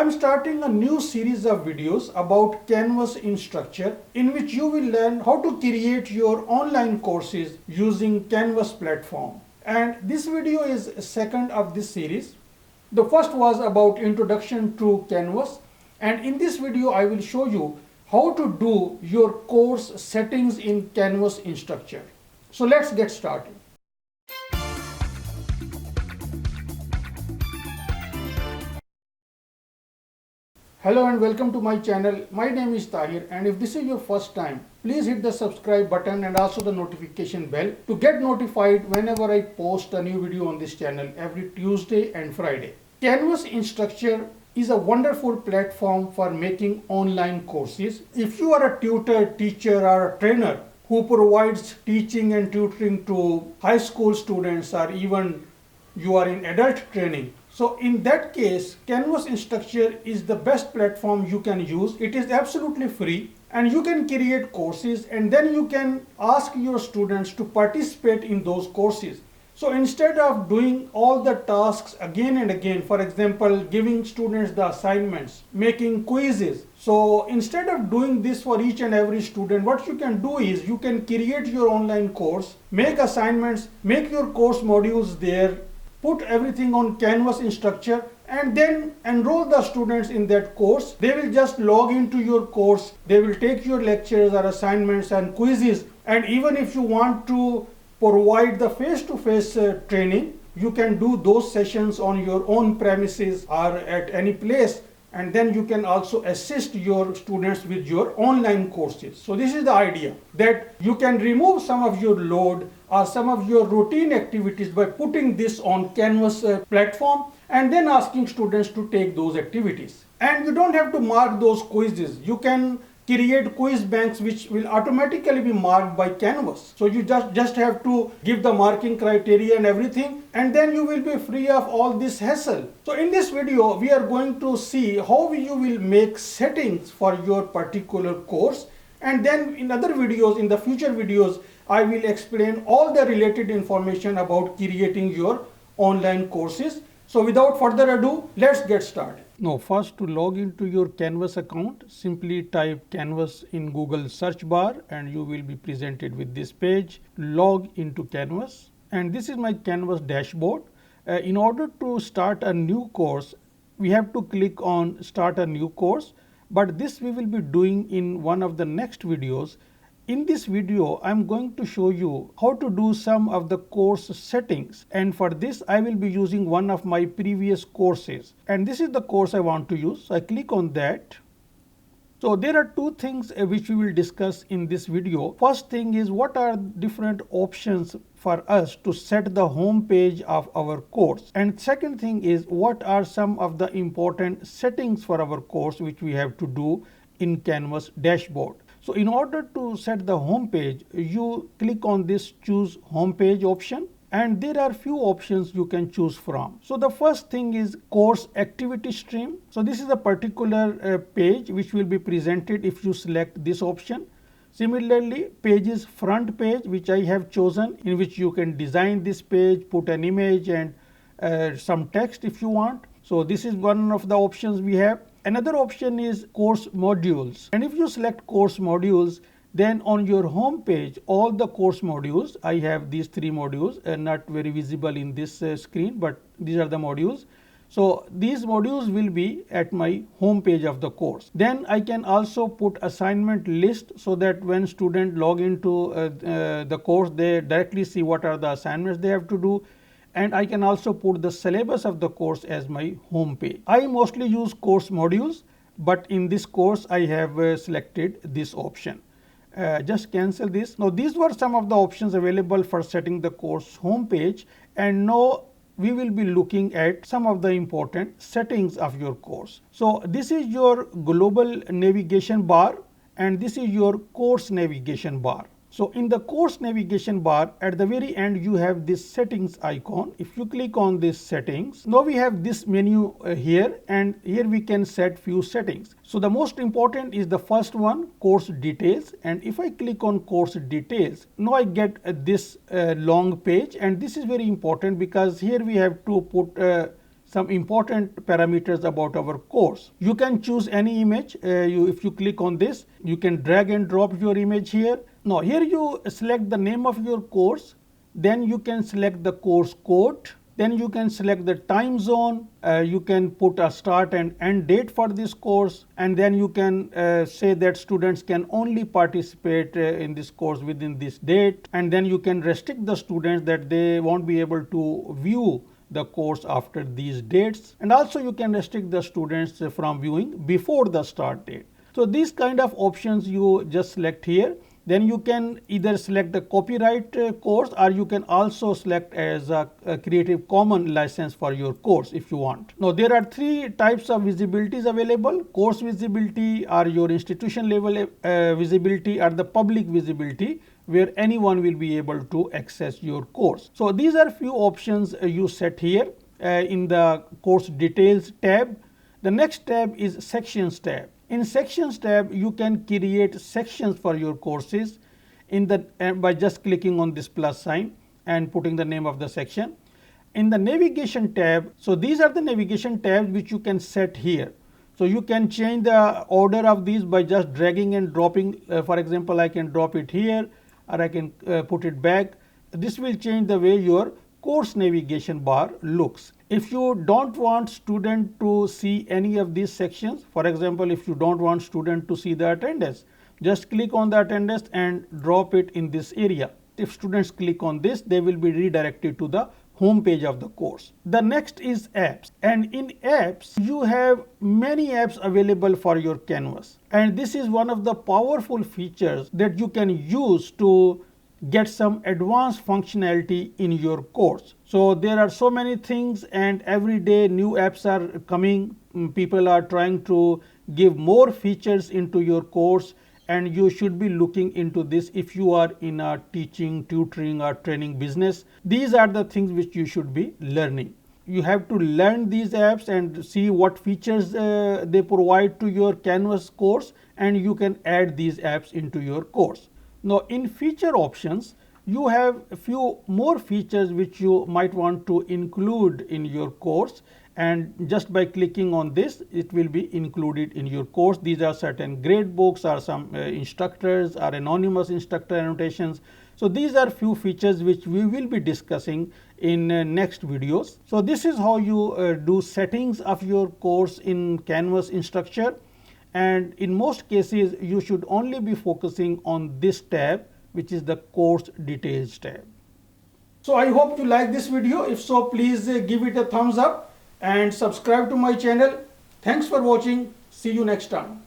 I'm starting a new series of videos about Canvas Instructure in which you will learn how to create your online courses using Canvas platform. And this video is second of this series. The first was about introduction to Canvas, and in this video I will show you how to do your course settings in Canvas Instructure. So let's get started. Hello and welcome to my channel. My name is Tahir, and if this is your first time, please hit the subscribe button and also the notification bell to get notified whenever I post a new video on this channel every Tuesday and Friday. Canvas Instructure is a wonderful platform for making online courses. If you are a tutor, teacher or a trainer who provides teaching and tutoring to high school students, or even you are in adult training, so in that case, Canvas Instructure is the best platform you can use. It is absolutely free and you can create courses, and then you can ask your students to participate in those courses. So instead of doing all the tasks again and again, for example, giving students the assignments, making quizzes. So instead of doing this for each and every student, what you can do is you can create your online course, make assignments, make your course modules there, put everything on Canvas Instructure, and then enroll the students in that course. They will just log into your course. They will take your lectures or assignments and quizzes. And even if you want to provide the face-to-face training, you can do those sessions on your own premises or at any place. And then you can also assist your students with your online courses. So this is the idea, that you can remove some of your load or some of your routine activities by putting this on Canvas platform and then asking students to take those activities. And you don't have to mark those quizzes. You can create quiz banks which will automatically be marked by Canvas. So you just have to give the marking criteria and everything, and then you will be free of all this hassle. So in this video, we are going to see how you will make settings for your particular course. And then in other videos, in the future videos, I will explain all the related information about creating your online courses. So without further ado, let's get started. Now first, to log into your Canvas account, simply type Canvas in Google search bar and you will be presented with this page. Log into Canvas, and this is my Canvas dashboard. In order to start a new course, we have to click on start a new course, but this we will be doing in one of the next videos. In this video, I am going to show you how to do some of the course settings, and for this I will be using one of my previous courses, and this is the course I want to use. So I click on that. So there are two things which we will discuss in this video. First thing is, what are different options for us to set the home page of our course, and second thing is, what are some of the important settings for our course which we have to do in Canvas dashboard. So in order to set the home page, you click on this choose home page option, and there are few options you can choose from. So the first thing is course activity stream. So this is a particular page which will be presented if you select this option. Similarly, pages front page, which I have chosen, in which you can design this page, put an image and some text if you want. So this is one of the options we have. Another option is course modules, and if you select course modules, then on your home page all the course modules, I have these three modules, not very visible in this screen, but these are the modules. So these modules will be at my home page of the course. Then I can also put assignment list, so that when students log into the course, they directly see what are the assignments they have to do. And I can also put the syllabus of the course as my home page. I mostly use course modules, but in this course I have selected this option. Just cancel this. Now these were some of the options available for setting the course home page, and now we will be looking at some of the important settings of your course. So this is your global navigation bar, and this is your course navigation bar. So in the course navigation bar, at the very end you have this settings icon. If you click on this settings, now we have this menu here, and here we can set few settings. So the most important is the first one, course details, and if I click on course details, now I get this long page, and this is very important because here we have to put some important parameters about our course. You can choose any image. If you click on this, you can drag and drop your image here. Now here you select the name of your course, then you can select the course code, then you can select the time zone, you can put a start and end date for this course, and then you can say that students can only participate in this course within this date, and then you can restrict the students that they won't be able to view the course after these dates, and also you can restrict the students from viewing before the start date. So these kind of options you just select here. Then you can either select the copyright course, or you can also select as a Creative Commons license for your course if you want. Now there are three types of visibilities available: course visibility, or your institution level visibility, or the public visibility, where anyone will be able to access your course. So these are few options you set here in the course details tab. The next tab is sections tab. In sections tab, you can create sections for your courses by just clicking on this plus sign and putting the name of the section. In the navigation tab, so these are the navigation tabs which you can set here. So you can change the order of these by just dragging and dropping. For example, I can drop it here, or I can put it back. This will change the way your course navigation bar looks. If you don't want student to see any of these sections, for example, if you don't want student to see the attendance, just click on the attendance and drop it in this area. If students click on this, they will be redirected to the home page of the course. The next is apps, and in apps you have many apps available for your Canvas, and this is one of the powerful features that you can use to get some advanced functionality in your course. So there are so many things, and every day new apps are coming. People are trying to give more features into your course, and you should be looking into this if you are in a teaching, tutoring, or training business. These are the things which you should be learning. You have to learn these apps and see what features they provide to your Canvas course, and you can add these apps into your course. Now in feature options, you have a few more features which you might want to include in your course, and just by clicking on this, it will be included in your course. These are certain grade books, or some instructors, or anonymous instructor annotations. So these are few features which we will be discussing in next videos. So this is how you do settings of your course in Canvas Instructure. And in most cases, you should only be focusing on this tab, which is the course details tab. So I hope you like this video. If so, please give it a thumbs up and subscribe to my channel. Thanks for watching. See you next time.